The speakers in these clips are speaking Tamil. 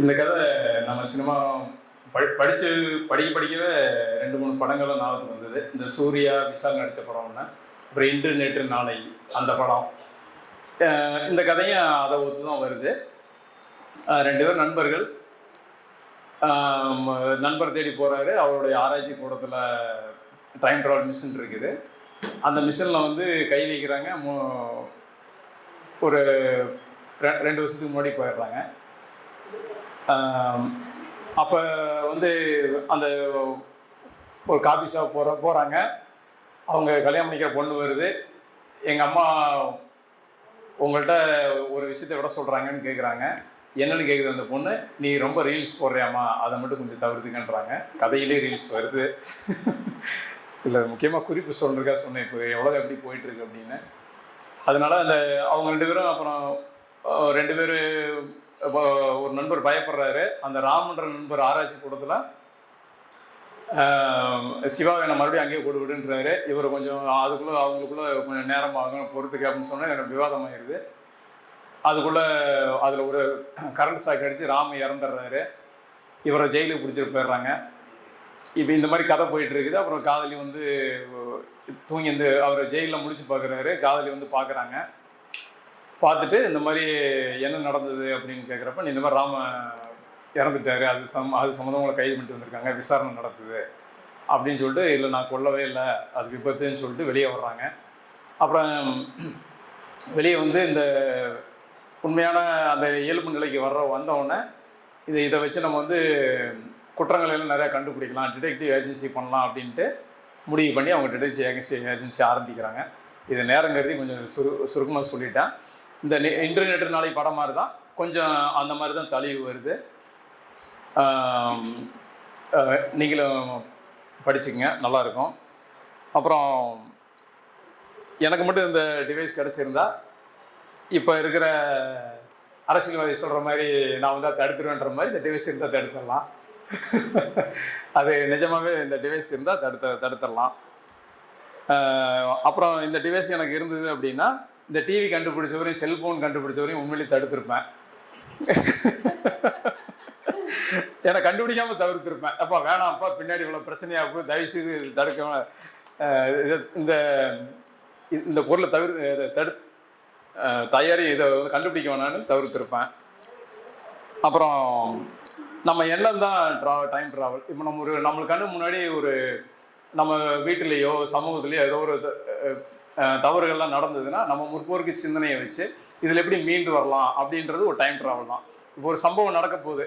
இந்த கதை நம்ம சினிமா படிக்கவே 2-3 படங்களும் ஞாபகத்துக்கு வந்தது. இந்த சூர்யா விஷால் நடித்த படம் ஒன்று, அப்புறம் இன்று நேற்று நாளை அந்த படம். இந்த கதையும் அதை ஒத்து தான் வருது. 2 பேர் நண்பர்கள். நண்பர் தேடி போகிறாரு. அவருடைய ஆராய்ச்சி கூடத்தில் டைம் ட்ராவல் மிஷின் இருக்குது. அந்த மிஷினில் வந்து கை வைக்கிறாங்க. ஒரு 2 வருஷத்துக்கு முன்னாடி போயிடுறாங்க. அப்போ வந்து அந்த ஒரு காபி ஷாப் போகிறாங்க. அவங்க கல்யாணம் பண்ணிக்கிற பொண்ணு வருது. எங்கள் அம்மா உங்கள்கிட்ட ஒரு விஷயத்தை விட சொல்கிறாங்கன்னு கேட்குறாங்க. என்னென்னு கேட்குது அந்த பொண்ணு, நீ ரொம்ப ரீல்ஸ் போடுறியாம்மா, அதை மட்டும் கொஞ்சம் தவிர்த்துக்கன்றாங்க. கதையிலே ரீல்ஸ் வருது. இல்லை, முக்கியமாக குறிப்பு சொல்லிருக்கா சொன்னேன். இப்போ எவ்வளோ எப்படி போயிட்டுருக்கு அப்படின்னு. அதனால் அந்த அவங்க 2 பேரும் அப்புறம் 2 பேர் ஒரு நண்பர் பயப்படுறாரு. அந்த ராமன்ற நண்பர் ஆராய்ச்சி கூடத்தில் சிவாவை என்னை மறுபடியும் அங்கேயே கொடு விடுன்றாரு. இவர் கொஞ்சம் அதுக்குள்ளே அவங்களுக்குள்ளே கொஞ்சம் நேரம் ஆகும் பொறுத்துக்கு அப்படின்னு சொன்னால் எனக்கு விவாதமாகிடுது. அதுக்குள்ளே அதில் ஒரு கரண்ட் ஷாக் அடித்து ராம இறந்துடுறாரு. இவரை ஜெயிலுக்கு பிடிச்சிட்டு போயிடுறாங்க. இப்போ இந்த மாதிரி கதை போயிட்டு இருக்குது. அப்புறம் காதலி வந்து தூங்கி இந்த அவரை ஜெயிலில் முடிச்சு பார்க்குறாரு. காதலி வந்து பார்க்குறாங்க. பார்த்துட்டு இந்த மாதிரி என்ன நடந்தது அப்படின்னு கேட்குறப்ப, இந்த மாதிரி ராம இறந்துட்டாரு, அது சம்மந்தம் உங்களை கைது பண்ணிட்டு வந்திருக்காங்க, விசாரணை நடத்துது அப்படின்னு சொல்லிட்டு, இல்லை நான் கொல்லவே இல்லை, அது விபத்துன்னு சொல்லிட்டு வெளியே வர்றாங்க. அப்புறம் வெளியே வந்து இந்த உண்மையான அந்த இயல்பு நிலைக்கு வந்தவுடனே இதை வச்சு நம்ம வந்து குற்றங்கள் எல்லாம் நிறையா கண்டுபிடிக்கலாம், டிடெக்டிவ் ஏஜென்சி பண்ணலாம் அப்படின்ட்டு முடிவு பண்ணி அவங்க டிடெக்டிவ் ஏஜென்சி ஆரம்பிக்கிறாங்க. இது நேரம் கருதி கொஞ்சம் சுருக்கமாக சொல்லிட்டேன். இந்த இன்று நேற்று நாளை படம் மாதிரி தான், கொஞ்சம் அந்த மாதிரி தான் தழிவு வருது. நீங்களும் படிச்சுங்க, நல்லாயிருக்கும். அப்புறம் எனக்கு மட்டும் இந்த டிவைஸ் கிடச்சிருந்தா, இப்போ இருக்கிற அரசியல்வாதி சொல்கிற மாதிரி நான் வந்து தடுத்துருவேன்ற மாதிரி இந்த டிவைஸ் இருந்தால் தடுத்துடலாம். அது நிஜமாகவே இந்த டிவைஸ் இருந்தால் தடுத்துடலாம். அப்புறம் இந்த டிவைஸ் எனக்கு இருந்தது அப்படின்னா, இந்த டிவி கண்டுபிடிச்சவரையும் செல்ஃபோன் கண்டுபிடிச்சவரையும் உண்மையிலேயே தடுத்திருப்பேன். என்னை கண்டுபிடிக்காமல் தவிர்த்திருப்பேன். அப்பா வேணாம்ப்பா, பின்னாடி இவ்வளோ பிரச்சனையாகும், தயவுசெய்து தடுக்க, இந்த பொருளை தயாரி இதை வந்து கண்டுபிடிக்க வேணான்னு தவிர்த்திருப்பேன். அப்புறம் நம்ம எண்ணம் தான் டைம் ட்ராவல். இப்போ நம்மளுக்கு கண்ணு முன்னாடி நம்ம வீட்டிலேயோ சமூகத்திலேயோ ஏதோ ஒரு தவறுகள்லாம் நடந்ததுன்னா, நம்ம முற்போருக்கு சிந்தனையை வச்சு இதில் எப்படி மீண்டு வரலாம் அப்படின்றது ஒரு டைம் ட்ராவல் தான். இப்போ ஒரு சம்பவம் நடக்க போகுது,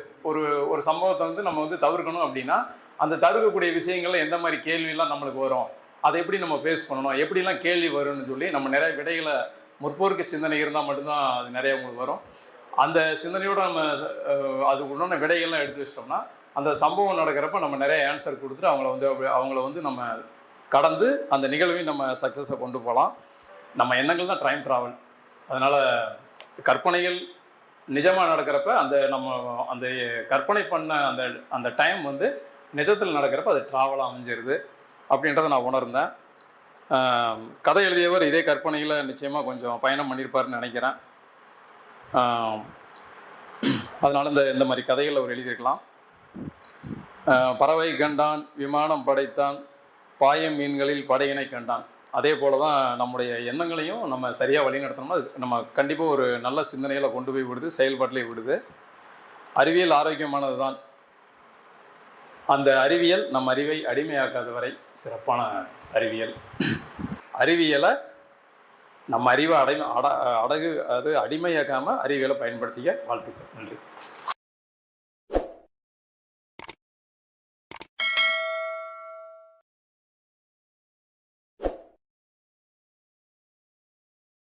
ஒரு சம்பவத்தை வந்து நம்ம வந்து தவிர்க்கணும் அப்படின்னா, அந்த தவிர்க்கக்கூடிய விஷயங்கள்ல எந்த மாதிரி கேள்வியெல்லாம் நம்மளுக்கு வரும், அதை எப்படி நம்ம ஃபேஸ் பண்ணணும், எப்படிலாம் கேள்வி வரும்னு சொல்லி நம்ம நிறைய விடைகளை, முற்போருக்கு சிந்தனை இருந்தால் மட்டும்தான் அது நிறைய உங்களுக்கு வரும். அந்த சிந்தனையோடு நம்ம அதுக்கு உண்டான விடைகள்லாம் எடுத்து வச்சிட்டோம்னா, அந்த சம்பவம் நடக்கிறப்ப நம்ம நிறைய ஆன்சர் கொடுத்துட்டு அவங்கள வந்து நம்ம கடந்து அந்த நிகழ்வையும் நம்ம சக்ஸஸை கொண்டு போகலாம். நம்ம எண்ணங்கள் தான் டைம் ட்ராவல். அதனால் கற்பனைகள் நிஜமாக நடக்கிறப்ப அந்த கற்பனை பண்ண அந்த டைம் வந்து நிஜத்தில் நடக்கிறப்ப அது ட்ராவலாக அமைஞ்சிருது அப்படின்றத நான் உணர்ந்தேன். கதை எழுதியவர் இதே கற்பனையில் நிச்சயமாக கொஞ்சம் பயணம் பண்ணியிருப்பாருன்னு நினைக்கிறேன். அதனால் இந்த மாதிரி கதைகள் அவர் எழுதியிருக்கலாம். பறவை கண்டான், விமானம் படைத்தான், பாயம் மீன்களில் படையினை கண்டான். அதே போல் தான் நம்முடைய எண்ணங்களையும் நம்ம சரியாக வழிநடத்தணும்னா நம்ம கண்டிப்பாக ஒரு நல்ல சிந்தனையில் கொண்டு போய் விடுது, செயல்பாட்டிலே விடுது. அறிவியல் ஆரோக்கியமானது தான். அந்த அறிவியல் நம் அறிவை அடிமையாக்காத வரை சிறப்பான அறிவியல். அறிவியலை நம்ம அறிவை அடிமையாக்காமல் அறிவியலை பயன்படுத்திக்க வாழ்த்துக்கள். நன்றி.